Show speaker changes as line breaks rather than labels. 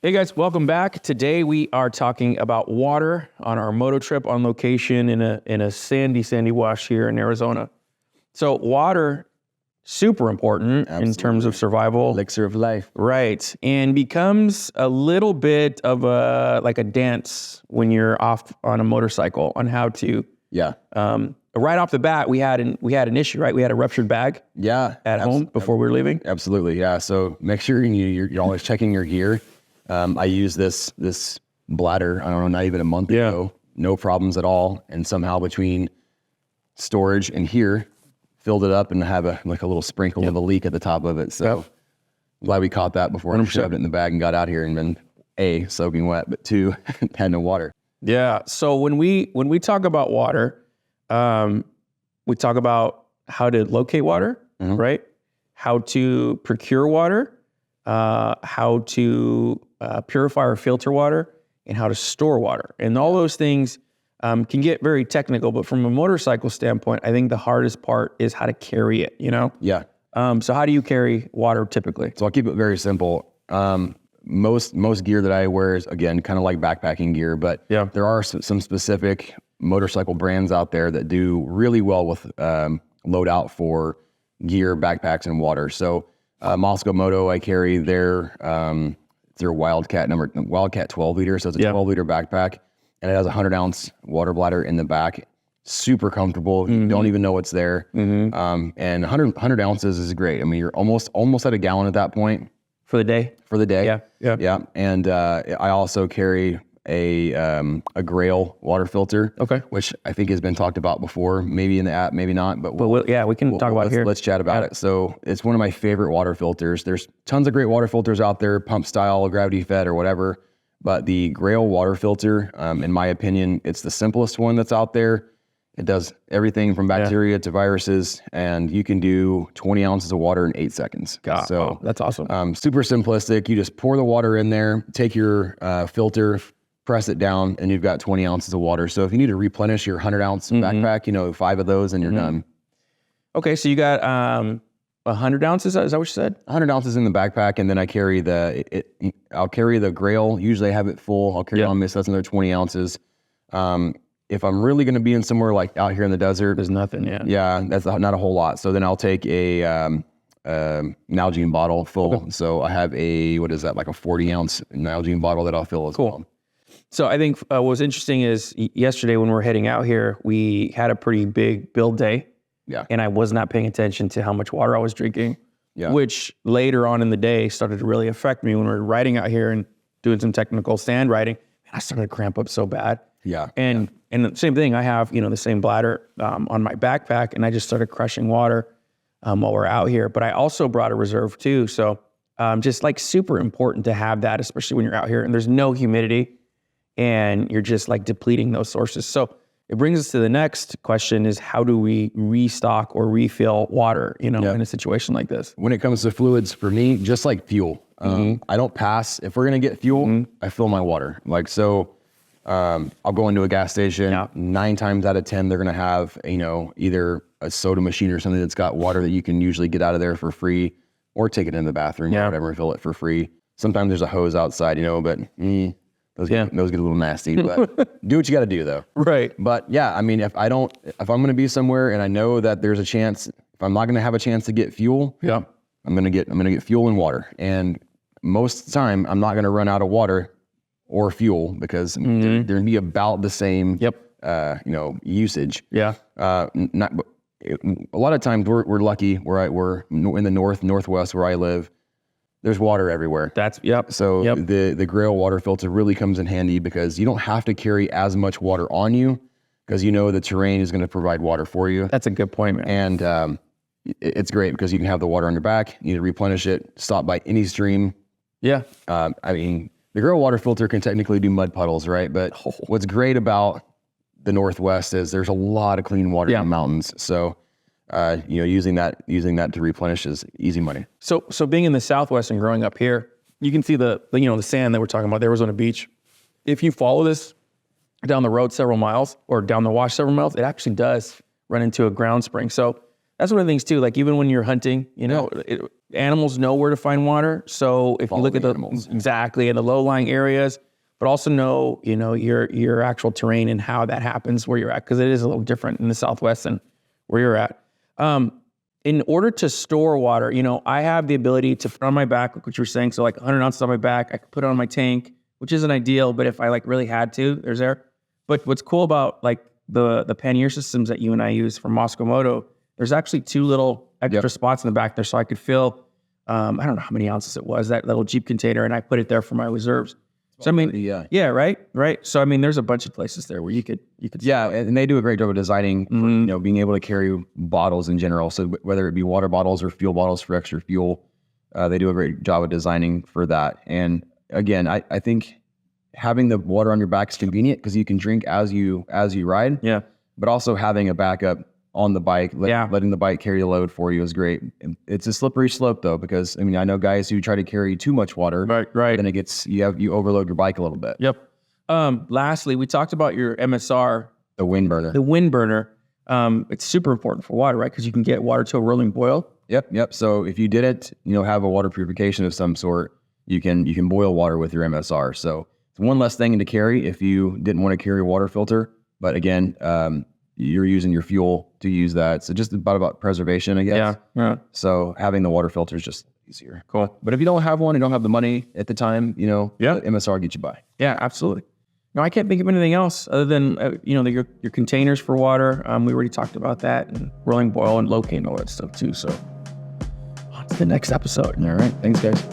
Hey guys, welcome back. Today we are talking about water on our moto trip on location in a sandy wash here in Arizona. So water, super important in terms of survival.
Elixir of life.
Right. And becomes a little bit of a dance when you're off on a motorcycle on how to.
Yeah.
Right off the bat, we had an issue, right? We had a ruptured bag.
Yeah.
At home before we were leaving.
Absolutely. Yeah. So make sure you're always checking your gear. I used this bladder, I don't know, not even a month ago, no problems at all. And somehow between storage and here, filled it up and have a little sprinkle of a leak at the top of it. So glad we caught that before I shoved it in the bag and got out here and been A, soaking wet, but 2, had no water.
Yeah. So when we talk about water, we talk about how to locate water, right? How to procure water, how to purify or filter water, and how to store water. And all those things can get very technical, but from a motorcycle standpoint, I think the hardest part is how to carry it, you know?
Yeah.
So how do you carry water typically?
So I'll keep it very simple. Most gear that I wear is, again, kind of like backpacking gear, but there are some specific motorcycle brands out there that do really well with load out for gear, backpacks, and water. So Moscow Moto, I carry their Wildcat 12 liter. So it's a 12 liter backpack, and it has a 100-ounce water bladder in the back. Super comfortable. You don't even know what's there. And 100 ounces is great. I mean, you're almost at a gallon at that point.
For the day?
For the day.
Yeah.
And I also carry a Grail water filter, which I think has been talked about before, maybe in the app, maybe not. But
we can talk about it here.
Let's chat about it. So it's one of my favorite water filters. There's tons of great water filters out there, pump style, gravity fed, or whatever. But the Grail water filter, in my opinion, it's the simplest one that's out there. It does everything from bacteria to viruses, and you can do 20 ounces of water in 8 seconds.
So that's awesome.
Super simplistic. You just pour the water in there, take your filter, press it down, and you've got 20 ounces of water. So if you need to replenish your 100-ounce backpack, 5 of those and you're done.
Okay, so you got 100 ounces, is that what you said?
100 ounces in the backpack, and then I carry I'll carry the Grail. Usually I have it full. I'll carry on this, that's another 20 ounces. If I'm really going to be in somewhere like out here in the desert,
there's nothing,
Yeah, that's not a whole lot. So then I'll take a Nalgene bottle full. So I have a 40-ounce Nalgene bottle that I'll fill as well.
So I think what was interesting is yesterday when we were heading out here, we had a pretty big build day.
Yeah.
And I was not paying attention to how much water I was drinking, which later on in the day started to really affect me when we were riding out here and doing some technical sand riding. And I started to cramp up so bad.
Yeah.
And the same thing, I have, the same bladder on my backpack, and I just started crushing water while we're out here. But I also brought a reserve too. So just super important to have that, especially when you're out here and there's no humidity and you're just depleting those sources. So it brings us to the next question is how do we restock or refill water, in a situation like this?
When it comes to fluids, for me, just like fuel, I don't pass. If we're going to get fuel, I fill my water. I'll go into a gas station. 9 times out of 10, they're going to have, either a soda machine or something that's got water that you can usually get out of there for free, or take it in the bathroom or whatever and fill it for free. Sometimes there's a hose outside, but those get a little nasty. But do what you got to do, though.
Right.
But yeah, I mean, if I'm going to be somewhere and I know that there's a chance, if I'm not going to have a chance to get fuel, I'm going to get fuel and water. And most of the time, I'm not going to run out of water or fuel because they're going to be about the same, usage.
Yeah.
A lot of times we're lucky we're in the northwest where I live. There's water everywhere. So the Grail water filter really comes in handy because you don't have to carry as much water on you because the terrain is going to provide water for you.
That's a good point, man.
And it's great because you can have the water on your back. You need to replenish it, stop by any stream.
Yeah.
The Grail water filter can technically do mud puddles, right? But what's great about the Northwest is there's a lot of clean water in the mountains. So, using that to replenish is easy money.
So being in the Southwest and growing up here, you can see the sand that we're talking about, the Arizona beach. If you follow this down the road several miles or down the wash several miles, it actually does run into a ground spring. So that's one of the things too. Like even when you're hunting, animals know where to find water. So if you look at exactly in the low-lying areas, but also know, your actual terrain and how that happens where you're at, because it is a little different in the Southwest than where you're at. In order to store water, I have the ability to put on my back, like what you were saying. So like 100 ounces on my back, I could put it on my tank, which isn't ideal, but if I like really had to, there's air. But what's cool about like the pannier systems that you and I use from Moto, there's actually 2 little extra spots in the back there, so I could fill, I don't know how many ounces it was, that little Jeep container, and I put it there for my reserves. So I mean, right. So I mean, there's a bunch of places there where you could.
And they do a great job of designing, for, being able to carry bottles in general. So whether it be water bottles or fuel bottles for extra fuel, they do a great job of designing for that. And again, I think having the water on your back is convenient because you can drink as you ride.
Yeah.
But also having a backup on the bike, letting the bike carry the load for you is great. It's a slippery slope though, because I mean, I know guys who try to carry too much water.
Right.
Then it gets, you overload your bike a little bit.
Yep. Lastly, we talked about your MSR.
The wind burner.
The wind burner. It's super important for water, right? Because you can get water to a rolling boil.
Yep. So if you didn't, have a water purification of some sort, you can boil water with your MSR. So it's one less thing to carry if you didn't want to carry a water filter. But again, you're using your fuel to use that. So just about preservation, I guess.
Yeah.
So having the water filter is just easier.
Cool.
But if you don't have one, you don't have the money at the time, MSR gets you by.
Yeah, absolutely. No, I can't think of anything else other than, your containers for water. We already talked about that, and rolling boil and locate and all that stuff too. So on to the next episode.
All right. Thanks, guys.